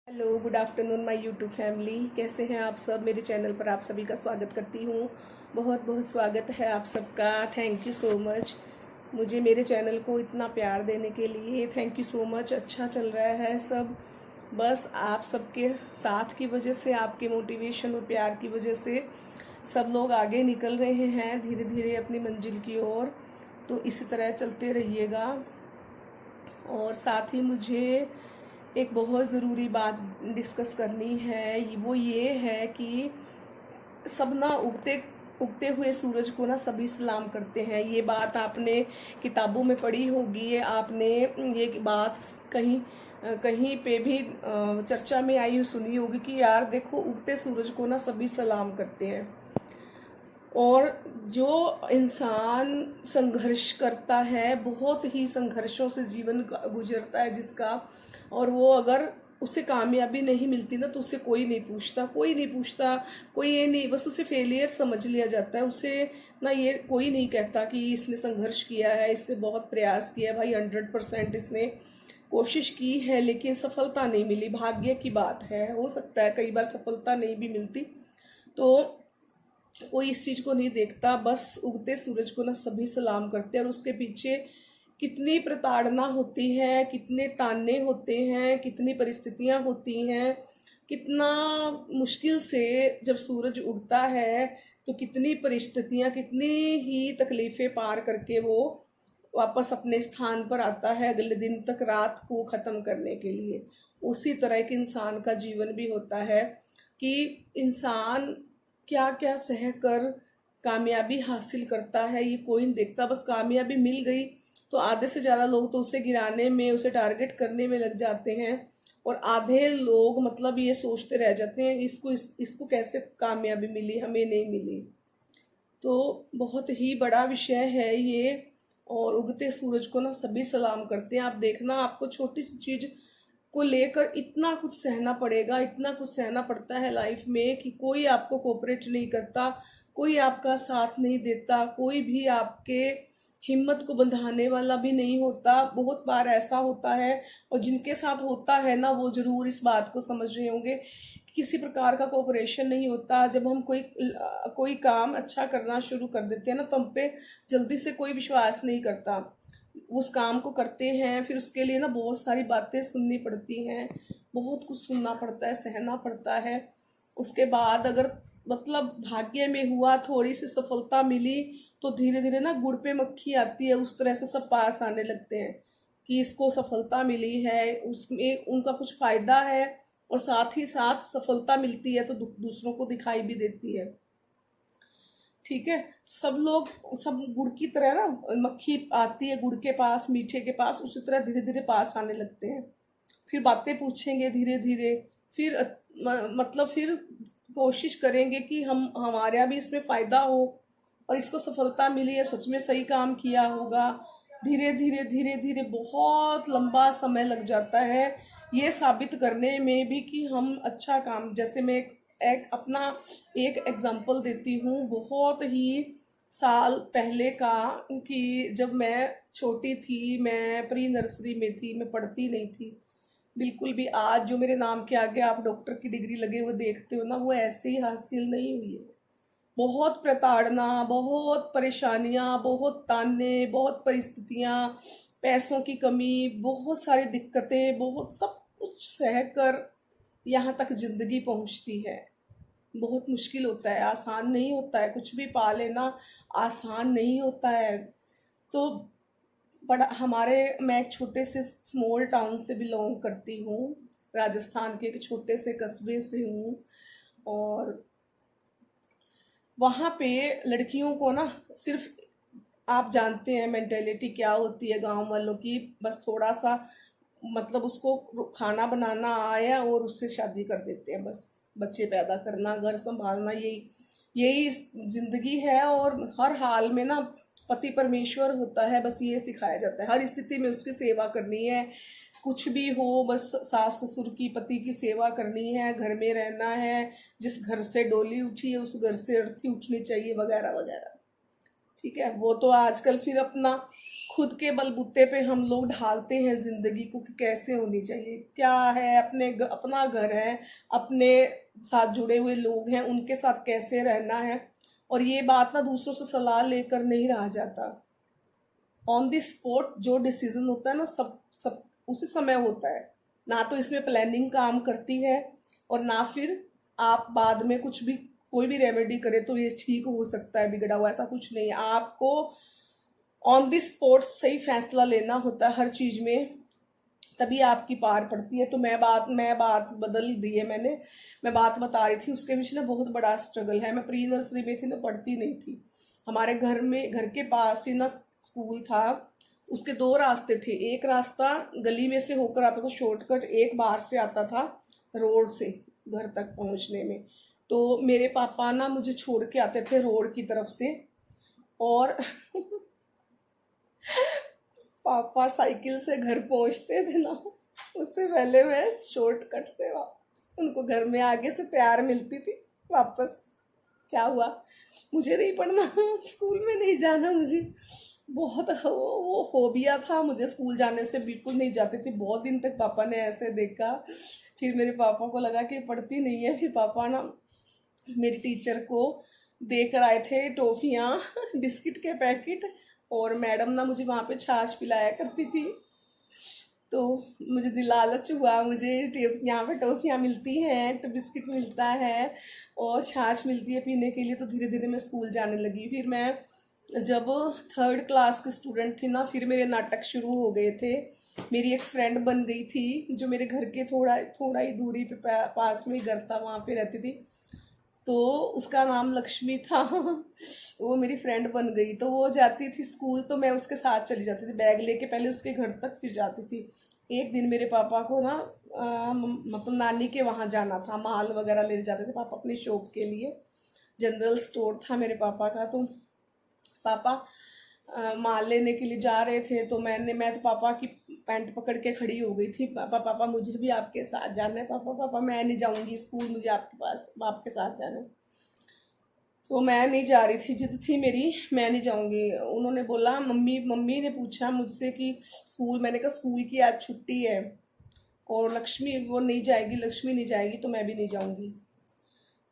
Hello, good afternoon my YouTube family. कैसे हैं आप सब? मेरे चैनल पर आप सभी का स्वागत करती हूँ। बहुत बहुत स्वागत है आप सबका। थैंक यू सो मच मुझे मेरे चैनल को इतना प्यार देने के लिए। Thank you so much. अच्छा चल रहा है सब, बस आप सबके साथ की वजह से, आपके मोटिवेशन और प्यार की वजह से सब लोग आगे निकल रहे हैं धीरे धीरे अपनी मंजिल की ओर। तो इसी तरह चलते रहिएगा। और साथ ही मुझे एक बहुत ज़रूरी बात डिस्कस करनी है, वो ये है कि सब ना उगते उगते हुए सूरज को ना सभी सलाम करते हैं। ये बात आपने किताबों में पढ़ी होगी, आपने ये बात कहीं कहीं पे भी चर्चा में आई सुनी होगी कि यार देखो, उगते सूरज को ना सभी सलाम करते हैं। और जो इंसान संघर्ष करता है, बहुत ही संघर्षों से जीवन गुजरता है जिसका, और वो अगर उसे कामयाबी नहीं मिलती ना तो उसे कोई नहीं पूछता, कोई नहीं पूछता, कोई ये नहीं, बस उसे फेलियर समझ लिया जाता है। उसे ना ये कोई नहीं कहता कि इसने संघर्ष किया है, इसने बहुत प्रयास किया है। भाई 100% इसने कोशिश की है लेकिन सफलता नहीं मिली, भाग्य की बात है। हो सकता है कई बार सफलता नहीं भी मिलती, तो कोई इस चीज को नहीं देखता। बस उगते सूरज को ना सभी सलाम करते हैं, और उसके पीछे कितनी प्रताड़ना होती है, कितने ताने होते हैं, कितनी परिस्थितियां होती हैं, कितना मुश्किल से जब सूरज उगता है तो कितनी परिस्थितियां, कितनी ही तकलीफें पार करके वो वापस अपने स्थान पर आता है अगले दिन तक, रात को ख़त्म करने के लिए। उसी तरह एक इंसान का जीवन भी होता है कि इंसान क्या क्या सह कर कामयाबी हासिल करता है, ये कोई नहीं देखता। बस कामयाबी मिल गई तो आधे से ज़्यादा लोग तो उसे गिराने में, उसे टारगेट करने में लग जाते हैं, और आधे लोग मतलब ये सोचते रह जाते हैं इसको कैसे कामयाबी मिली, हमें नहीं मिली। तो बहुत ही बड़ा विषय है ये। और उगते सूरज को ना सभी सलाम करते हैं। आप देखना, आपको छोटी सी चीज को लेकर इतना कुछ सहना पड़ेगा, इतना कुछ सहना पड़ता है लाइफ में कि कोई आपको कोऑपरेट नहीं करता, कोई आपका साथ नहीं देता, कोई भी आपके हिम्मत को बंधाने वाला भी नहीं होता। बहुत बार ऐसा होता है, और जिनके साथ होता है ना वो जरूर इस बात को समझ रहे होंगे कि किसी प्रकार का कोऑपरेशन नहीं होता। जब हम कोई काम अच्छा करना शुरू कर देते हैं ना तो हम पे जल्दी से कोई विश्वास नहीं करता। उस काम को करते हैं, फिर उसके लिए ना बहुत सारी बातें सुननी पड़ती हैं, बहुत कुछ सुनना पड़ता है, सहना पड़ता है। उसके बाद अगर मतलब भाग्य में हुआ, थोड़ी सी सफलता मिली, तो धीरे धीरे ना गुड़ पे मक्खी आती है, उस तरह से सब पास आने लगते हैं कि इसको सफलता मिली है, उसमें उनका कुछ फायदा है, और साथ ही साथ सफलता मिलती है तो दूसरों को दिखाई भी देती है। ठीक है, सब लोग सब गुड़ की तरह ना, मक्खी आती है गुड़ के पास, मीठे के पास, उसी तरह धीरे धीरे पास आने लगते हैं। फिर बातें पूछेंगे धीरे धीरे, फिर मतलब फिर कोशिश करेंगे कि हम हमारा भी इसमें फायदा हो और इसको सफलता मिली है, सच में सही काम किया होगा। धीरे धीरे धीरे धीरे बहुत लंबा समय लग जाता है ये साबित करने में भी कि हम अच्छा काम, जैसे मैं एक अपना एक एग्जांपल देती हूँ बहुत ही साल पहले का, कि जब मैं छोटी थी, मैं प्री नर्सरी में थी, मैं पढ़ती नहीं थी बिल्कुल भी। आज जो मेरे नाम के आगे आप डॉक्टर की डिग्री लगे हुए देखते हो ना, वो ऐसे ही हासिल नहीं हुई है। बहुत प्रताड़ना, बहुत परेशानियां, बहुत ताने, बहुत परिस्थितियां, पैसों की कमी, बहुत सारी दिक्कतें, बहुत सब कुछ सहकर यहाँ तक जिंदगी पहुँचती है। बहुत मुश्किल होता है, आसान नहीं होता है, कुछ भी पा लेना आसान नहीं होता है। तो बड़ा हमारे, मैं एक छोटे से स्मॉल टाउन से बिलोंग करती हूँ, राजस्थान के एक छोटे से कस्बे से हूँ। और वहाँ पे लड़कियों को ना सिर्फ, आप जानते हैं मेंटेलिटी क्या होती है गांव वालों की, बस थोड़ा सा मतलब उसको खाना बनाना आया और उससे शादी कर देते हैं। बस बच्चे पैदा करना, घर संभालना, यही यही जिंदगी है। और हर हाल में ना पति परमेश्वर होता है, बस ये सिखाया जाता है, हर स्थिति में उसकी सेवा करनी है। कुछ भी हो, बस सास ससुर की, पति की सेवा करनी है, घर में रहना है, जिस घर से डोली उठी है उस घर से अर्थी उठनी चाहिए, वगैरह वगैरह। ठीक है। वो तो आजकल फिर अपना खुद के बलबूते पे हम लोग ढालते हैं ज़िंदगी को कि कैसे होनी चाहिए, क्या है, अपना घर है, अपने साथ जुड़े हुए लोग हैं, उनके साथ कैसे रहना है। और ये बात ना दूसरों से सलाह लेकर नहीं रहा जाता। ऑन द स्पॉट जो डिसीजन होता है ना, सब सब उसी समय होता है। ना तो इसमें प्लानिंग काम करती है, और ना फिर आप बाद में कुछ भी कोई भी रेमेडी करे तो ये ठीक हो सकता है बिगड़ा हुआ, ऐसा कुछ नहीं है। आपको ऑन द स्पॉट सही फैसला लेना होता है हर चीज में, तभी आपकी पार पड़ती है। तो मैं बात बदल दी है मैंने। मैं बात बता रही थी, उसके पीछे ना बहुत बड़ा स्ट्रगल है। मैं प्री नर्सरी में थी ना, पढ़ती नहीं थी। हमारे घर के पास ही ना स्कूल था। उसके दो रास्ते थे, एक रास्ता गली में से होकर आता था शॉर्टकट, एक बाहर से आता था रोड से घर तक पहुंचने में। तो मेरे पापा ना मुझे छोड़ के आते थे रोड की तरफ से, और पापा साइकिल से घर पहुंचते थे ना, उससे पहले मैं शॉर्टकट से उनको घर में आगे से तैयार मिलती थी वापस। क्या हुआ, मुझे नहीं पढ़ना, स्कूल में नहीं जाना, मुझे बहुत वो फोबिया था, मुझे स्कूल जाने से बिल्कुल नहीं जाती थी। बहुत दिन तक पापा ने ऐसे देखा। फिर मेरे पापा को लगा कि पढ़ती नहीं है। फिर पापा ना मेरी टीचर को देकर आए थे टॉफियाँ, बिस्किट के पैकेट, और मैडम ना मुझे वहाँ पे छाछ पिलाया करती थी। तो मुझे लालच हुआ, मुझे यहाँ पे टॉफियाँ मिलती हैं, तो बिस्किट मिलता है और छाछ मिलती है पीने के लिए। तो धीरे धीरे मैं स्कूल जाने लगी। फिर मैं जब 3rd क्लास की स्टूडेंट थी ना, फिर मेरे नाटक शुरू हो गए थे। मेरी एक फ्रेंड बन गई थी जो मेरे घर के थोड़ा ही दूरी पे पास में ही घर था, वहाँ पे रहती थी। तो उसका नाम लक्ष्मी था। वो मेरी फ्रेंड बन गई। तो वो जाती थी स्कूल, तो मैं उसके साथ चली जाती थी बैग लेके, पहले उसके घर तक फिर जाती थी। एक दिन मेरे पापा को ना मतलब नानी के वहाँ जाना था, माल वगैरह ले जाते थे पापा अपनी शॉप के लिए। जनरल स्टोर था मेरे पापा का। तो पापा माल लेने के लिए जा रहे थे। तो मैं तो पापा की पैंट पकड़ के खड़ी हो गई थी। पापा मुझे भी आपके साथ जाना है। पापा मैं नहीं जाऊंगी स्कूल, मुझे आपके साथ जाना है। तो मैं नहीं जा रही थी, जिद थी मेरी, मैं नहीं जाऊंगी। उन्होंने बोला, मम्मी ने पूछा मुझसे कि स्कूल, मैंने कहा स्कूल की आज छुट्टी है और लक्ष्मी वो नहीं जाएगी, लक्ष्मी नहीं जाएगी, तो मैं भी नहीं जाऊंगी।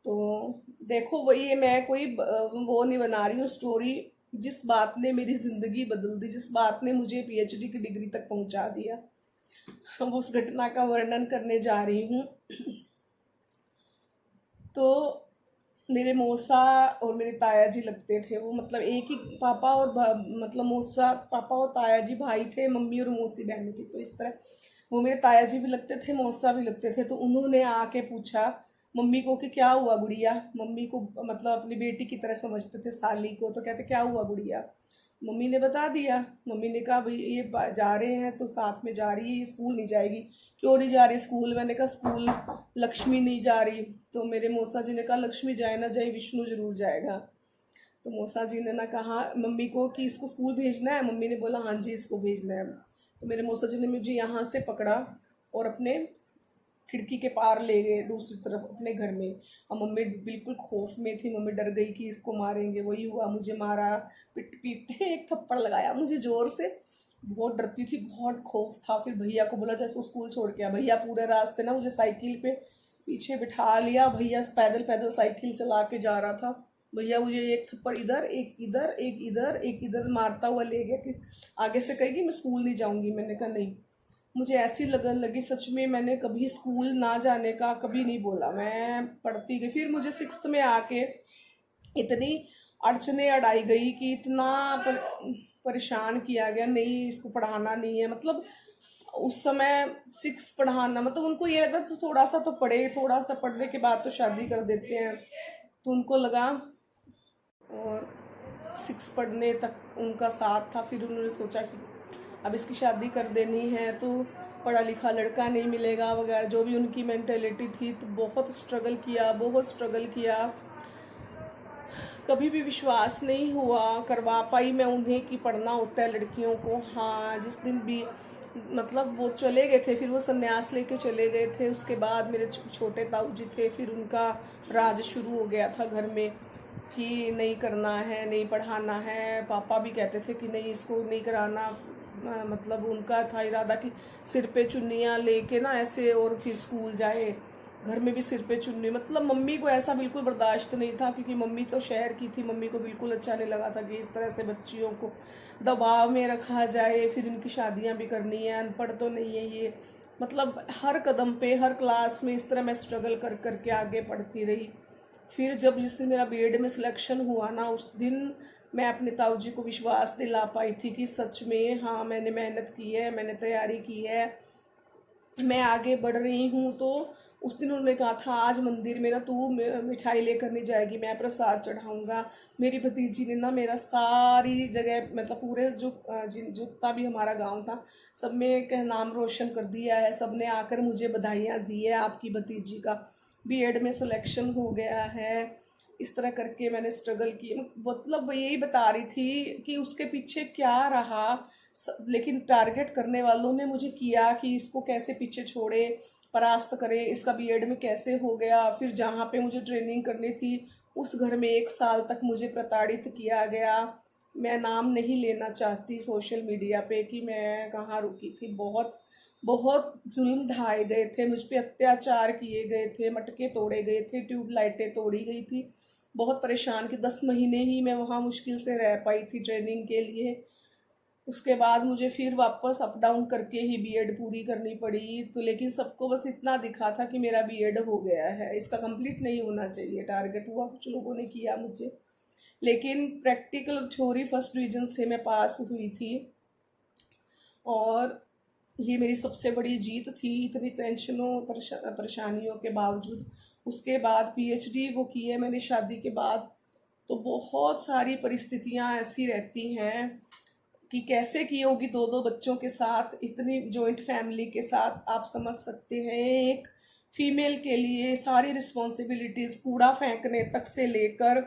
तो देखो, वही है, मैं कोई वो नहीं बना रही हूँ स्टोरी। जिस बात ने मेरी जिंदगी बदल दी, जिस बात ने मुझे पीएचडी की डिग्री तक पहुंचा दिया, अब उस घटना का वर्णन करने जा रही हूँ। तो मेरे मौसा और मेरे ताया जी लगते थे। वो मतलब एक ही पापा और मतलब मौसा पापा और ताया जी भाई थे, मम्मी और मौसी बहनें थी। तो इस तरह वो मेरे ताया जी भी लगते थे, मौसा भी लगते थे। तो उन्होंने आके पूछा मम्मी को कि क्या हुआ गुड़िया। मम्मी को मतलब अपनी बेटी की तरह समझते थे, साली को। तो कहते क्या हुआ गुड़िया। मम्मी ने बता दिया। मम्मी ने कहा भाई ये जा रहे हैं तो साथ में जा रही है, ये स्कूल नहीं जाएगी। क्यों नहीं जा रही स्कूल। मैंने कहा स्कूल लक्ष्मी नहीं जा रही। तो मेरे मौसा जी ने कहा लक्ष्मी जाए ना जाए, विष्णु जरूर जाएगा। तो मौसा जी ने ना कहा मम्मी को कि इसको स्कूल भेजना है। मम्मी ने बोला हाँ जी इसको भेजना है। तो मेरे मौसा जी ने मुझे यहाँ से पकड़ा और अपने खिड़की के पार ले गए दूसरी तरफ अपने घर में। और मम्मी बिल्कुल खौफ में थी, मम्मी डर गई कि इसको मारेंगे। वही हुआ, मुझे मारा, पीट एक थप्पड़ लगाया मुझे जोर से। बहुत डरती थी, बहुत खौफ था। फिर भैया को बोला जैसे स्कूल छोड़ के आ। भैया पूरे रास्ते ना मुझे साइकिल पे पीछे बिठा लिया। भैया पैदल पैदल साइकिल चला के जा रहा था। भैया मुझे एक थप्पड़ इधर, एक इधर, एक इधर, एक इधर मारता हुआ ले गया कि आगे से कहेगी मैं स्कूल नहीं जाऊंगी। मैंने कहा नहीं। मुझे ऐसी लगन लगी सच में, मैंने कभी स्कूल ना जाने का कभी नहीं बोला, मैं पढ़ती गई। फिर मुझे 6th में आके इतनी अड़चने अड़ाई गई कि इतना परेशान किया गया, नहीं इसको पढ़ाना नहीं है। मतलब उस समय 6 पढ़ाना मतलब उनको ये था तो थोड़ा सा तो पढ़े, थोड़ा सा पढ़ने के बाद तो शादी कर देते हैं। तो उनको लगा, और 6 पढ़ने तक उनका साथ था। फिर उन्होंने सोचा कि अब इसकी शादी कर देनी है तो पढ़ा लिखा लड़का नहीं मिलेगा वगैरह, जो भी उनकी मेंटेलिटी थी। तो बहुत स्ट्रगल किया, बहुत स्ट्रगल किया। कभी भी विश्वास नहीं हुआ करवा पाई मैं उन्हें कि पढ़ना होता है लड़कियों को। हाँ, जिस दिन भी मतलब वो चले गए थे, फिर वो संन्यास लेके चले गए थे। उसके बाद मेरे छोटे ताऊ जी थे, फिर उनका राज शुरू हो गया था घर में कि नहीं करना है, नहीं पढ़ाना है। पापा भी कहते थे कि नहीं इसको नहीं कराना। मतलब उनका था इरादा कि सिर पे चुन्नियाँ लेके ना ऐसे और फिर स्कूल जाए, घर में भी सिर पे चुन्नी। मतलब मम्मी को ऐसा बिल्कुल बर्दाश्त नहीं था, क्योंकि मम्मी तो शहर की थी। मम्मी को बिल्कुल अच्छा नहीं लगा था कि इस तरह से बच्चियों को दबाव में रखा जाए, फिर उनकी शादियां भी करनी है, अनपढ़ तो नहीं है ये। मतलब हर कदम पे, हर क्लास में इस तरह मैं स्ट्रगल कर करके आगे पढ़ती रही। फिर जब जिस दिन मेरा बीएड में सिलेक्शन हुआ ना, उस दिन मैं अपने ताऊ जी को विश्वास दिला पाई थी कि सच में हाँ मैंने मेहनत की है, मैंने तैयारी की है, मैं आगे बढ़ रही हूँ। तो उस दिन उन्होंने कहा था आज मंदिर में ना तू मिठाई लेकर नहीं जाएगी, मैं प्रसाद चढ़ाऊँगा। मेरी भतीजी ने ना मेरा सारी जगह, मतलब पूरे जो जितना भी हमारा गांव था सब में एक नाम रोशन कर दिया है। सब ने आकर मुझे बधाइयाँ दी है, आपकी भतीजी का बीएड में सिलेक्शन हो गया है। इस तरह करके मैंने स्ट्रगल की। मतलब यही बता रही थी कि उसके पीछे क्या रहा, लेकिन टारगेट करने वालों ने मुझे किया कि इसको कैसे पीछे छोड़े, परास्त करे, इसका बीएड में कैसे हो गया। फिर जहाँ पे मुझे ट्रेनिंग करनी थी उस घर में 1 साल तक मुझे प्रताड़ित किया गया। मैं नाम नहीं लेना चाहती सोशल मीडिया पे कि मैं कहाँ रुकी थी। बहुत बहुत जुल्म ढाए गए थे मुझ पे, अत्याचार किए गए थे, मटके तोड़े गए थे, ट्यूबलाइटें तोड़ी गई थी। बहुत परेशान कि 10 महीने ही मैं वहाँ मुश्किल से रह पाई थी ट्रेनिंग के लिए। उसके बाद मुझे फिर वापस अप डाउन करके ही बीएड पूरी करनी पड़ी। तो लेकिन सबको बस इतना दिखा था कि मेरा बीएड हो गया है, इसका कंप्लीट नहीं होना चाहिए, टारगेट हुआ, कुछ लोगों ने किया मुझे। लेकिन प्रैक्टिकल थ्योरी फर्स्ट डिवीजन से मैं पास हुई थी, और ये मेरी सबसे बड़ी जीत थी इतनी टेंशनों परेशानियों के बावजूद। उसके बाद पीएचडी वो की है मैंने शादी के बाद। तो बहुत सारी परिस्थितियां ऐसी रहती हैं कि कैसे की होगी 2-2 बच्चों के साथ, इतनी जॉइंट फैमिली के साथ। आप समझ सकते हैं एक फीमेल के लिए सारी रिस्पॉन्सिबिलिटीज, कूड़ा फेंकने तक से लेकर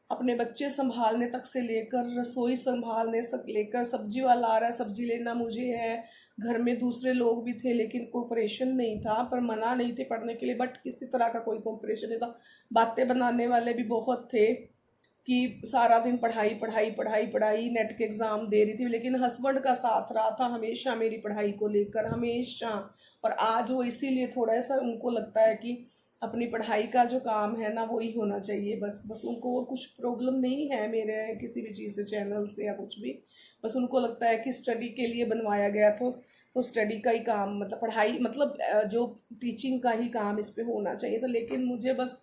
अपने बच्चे संभालने तक से लेकर रसोई संभालने तक लेकर, सब्जी वाला आ रहा है सब्जी लेना मुझे है। घर में दूसरे लोग भी थे लेकिन कोऑपरेशन नहीं था, पर मना नहीं थे पढ़ने के लिए, बट किसी तरह का कोई कोऑपरेशन नहीं था। बातें बनाने वाले भी बहुत थे कि सारा दिन पढ़ाई पढ़ाई पढ़ाई पढ़ाई। नेट के एग्ज़ाम दे रही थी, लेकिन हस्बैंड का साथ रहा था हमेशा मेरी पढ़ाई को लेकर, हमेशा। और आज वो इसीलिए थोड़ा सा उनको लगता है कि अपनी पढ़ाई का जो काम है ना वो ही होना चाहिए, बस बस उनको और कुछ प्रॉब्लम नहीं है मेरे किसी भी चीज़ से, चैनल से या कुछ भी। बस उनको लगता है कि स्टडी के लिए बनवाया गया तो स्टडी का ही काम, मतलब पढ़ाई, मतलब जो टीचिंग का ही काम इस पे होना चाहिए था। लेकिन मुझे बस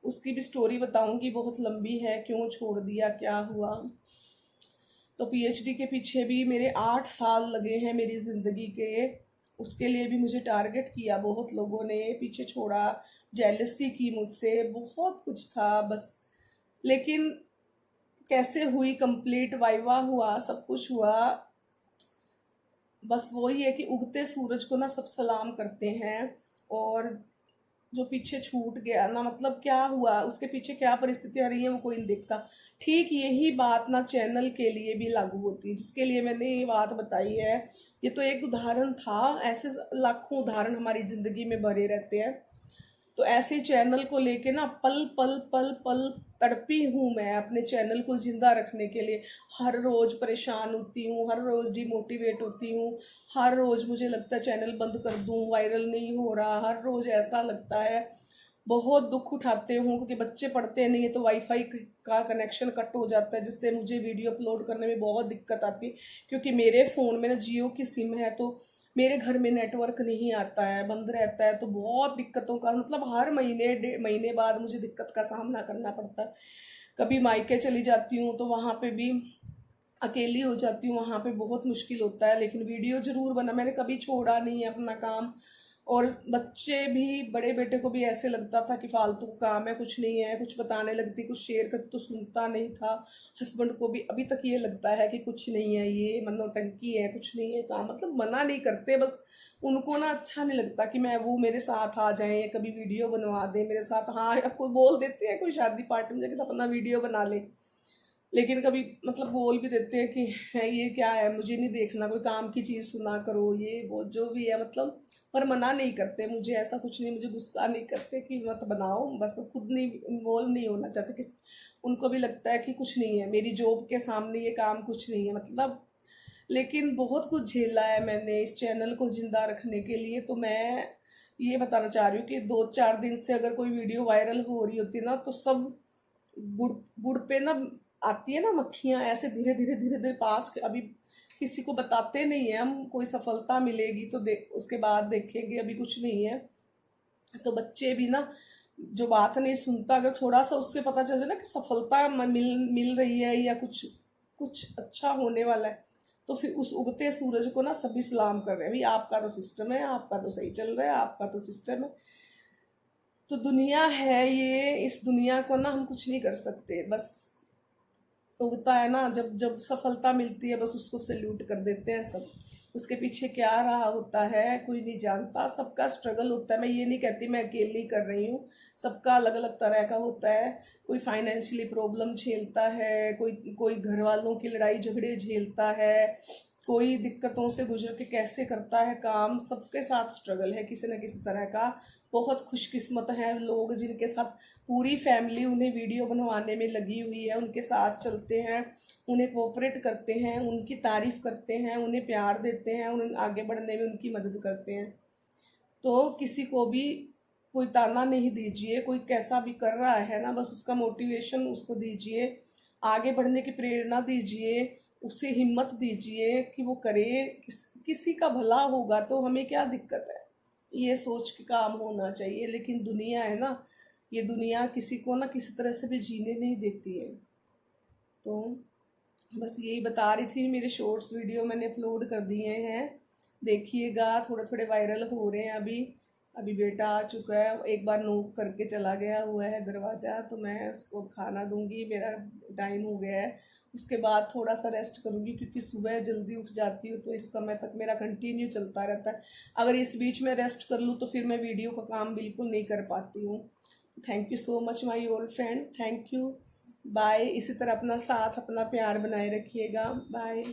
उसकी भी स्टोरी बताऊंगी, बहुत लंबी है, क्यों छोड़ दिया, क्या हुआ। तो पीएचडी के पीछे भी मेरे 8 साल लगे हैं मेरी ज़िंदगी के। उसके लिए भी मुझे टारगेट किया बहुत लोगों ने, पीछे छोड़ा, जेलसी की मुझसे, बहुत कुछ था बस। लेकिन कैसे हुई कंप्लीट, वाइवा हुआ, सब कुछ हुआ। बस वही है कि उगते सूरज को ना सब सलाम करते हैं, और जो पीछे छूट गया ना, मतलब क्या हुआ, उसके पीछे क्या परिस्थितियां रही हैं वो कोई नहीं देखता। ठीक यही बात ना चैनल के लिए भी लागू होती है, जिसके लिए मैंने ये बात बताई है। ये तो एक उदाहरण था, ऐसे लाखों उदाहरण हमारी जिंदगी में भरे रहते हैं। तो ऐसे चैनल को लेके ना पल पल पल पल तड़पी हूँ मैं अपने चैनल को जिंदा रखने के लिए। हर रोज परेशान होती हूँ, हर रोज डिमोटिवेट होती हूँ, हर रोज मुझे लगता है चैनल बंद कर दूँ, वायरल नहीं हो रहा, हर रोज ऐसा लगता है। बहुत दुख उठाते हूँ क्योंकि बच्चे पढ़ते नहीं है, तो वाईफाई का कनेक्शन कट हो जाता है, जिससे मुझे वीडियो अपलोड करने में बहुत दिक्कत आती है। क्योंकि मेरे फ़ोन में ना जियो की सिम है, तो मेरे घर में नेटवर्क नहीं आता है, बंद रहता है। तो बहुत दिक्कतों का, मतलब हर महीने बाद मुझे दिक्कत का सामना करना पड़ता है। कभी मायके चली जाती हूँ तो वहाँ पे भी अकेली हो जाती हूँ, वहाँ पे बहुत मुश्किल होता है। लेकिन वीडियो ज़रूर बना, मैंने कभी छोड़ा नहीं है अपना काम। और बच्चे भी, बड़े बेटे को भी ऐसे लगता था कि फालतू काम है, कुछ नहीं है, कुछ बताने लगती, कुछ शेयर करती तो सुनता नहीं था। हस्बैंड को भी अभी तक ये लगता है कि कुछ नहीं है, ये मनोटंकी है, कुछ नहीं है काम, मतलब मना नहीं करते, बस उनको ना अच्छा नहीं लगता कि मैं, वो मेरे साथ आ जाए या कभी वीडियो बनवा दे मेरे साथ। हाँ, या कोई बोल देते हैं कोई शादी पार्टी में जाके तो अपना वीडियो बना ले, लेकिन कभी मतलब बोल भी देते हैं कि है ये क्या है, मुझे नहीं देखना, कोई काम की चीज़ सुना करो, ये वो जो भी है मतलब। पर मना नहीं करते मुझे, ऐसा कुछ नहीं, मुझे गुस्सा नहीं करते कि मत बनाओ, बस खुद नहीं इन्वॉल्व नहीं होना चाहते कि उनको भी लगता है कि कुछ नहीं है, मेरी जॉब के सामने ये काम कुछ नहीं है मतलब। लेकिन बहुत कुछ झेला है मैंने इस चैनल को जिंदा रखने के लिए। तो मैं ये बताना चाह रही हूँ कि 2-4 दिन से अगर कोई वीडियो वायरल हो रही होती ना, तो सब गुड़ गुड़ पे ना आती है ना मक्खियाँ, ऐसे धीरे धीरे धीरे धीरे पास अभी किसी को बताते नहीं है हम, कोई सफलता मिलेगी तो देख उसके बाद देखेंगे, अभी कुछ नहीं है। तो बच्चे भी ना, जो बात नहीं सुनता, अगर थोड़ा सा उससे पता चल जाए ना कि सफलता मिल मिल रही है या कुछ कुछ अच्छा होने वाला है, तो फिर उस उगते सूरज को ना सभी सलाम कर रहे हैं, भाई आपका तो सिस्टम है, आपका तो सही चल रहा है, आपका तो सिस्टम है। तो दुनिया है ये, इस दुनिया को ना हम कुछ नहीं कर सकते, बस उगता है ना, जब जब सफलता मिलती है बस उसको सैल्यूट कर देते हैं सब। उसके पीछे क्या रहा होता है कोई नहीं जानता, सबका स्ट्रगल होता है। मैं ये नहीं कहती मैं अकेली कर रही हूँ, सबका अलग अलग तरह का होता है। कोई फाइनेंशियली प्रॉब्लम झेलता है, कोई कोई घर वालों की लड़ाई झगड़े झेलता है, कोई दिक्कतों से गुजर के कैसे करता है काम, सबके साथ स्ट्रगल है किसी न किसी तरह का। बहुत खुशकिस्मत हैं लोग जिनके साथ पूरी फैमिली उन्हें वीडियो बनवाने में लगी हुई है, उनके साथ चलते हैं, उन्हें कोऑपरेट करते हैं, उनकी तारीफ करते हैं, उन्हें प्यार देते हैं, उन्हें आगे बढ़ने में उनकी मदद करते हैं। तो किसी को भी कोई ताना नहीं दीजिए, कोई कैसा भी कर रहा है ना, बस उसका मोटिवेशन उसको दीजिए, आगे बढ़ने की प्रेरणा दीजिए, उसे हिम्मत दीजिए कि वो करे। किसी का भला होगा तो हमें क्या दिक्कत है, ये सोच के काम होना चाहिए। लेकिन दुनिया है ना, ये दुनिया किसी को ना किसी तरह से भी जीने नहीं देती है। तो बस यही बता रही थी, मेरे शॉर्ट्स वीडियो मैंने अपलोड कर दिए हैं, देखिएगा, थोड़े थोड़े वायरल हो रहे हैं अभी। अभी बेटा आ चुका है, एक बार नोक करके चला गया हुआ है दरवाज़ा, तो मैं उसको खाना दूंगी, मेरा टाइम हो गया है। उसके बाद थोड़ा सा रेस्ट करूंगी, क्योंकि सुबह जल्दी उठ जाती हूँ, तो इस समय तक मेरा कंटिन्यू चलता रहता है। अगर इस बीच में रेस्ट कर लूँ तो फिर मैं वीडियो का काम बिल्कुल नहीं कर पाती हूँ। Thank you so much my old friend, thank you. Bye. इसी तरह अपना साथ अपना प्यार बनाए रखिएगा। बाय।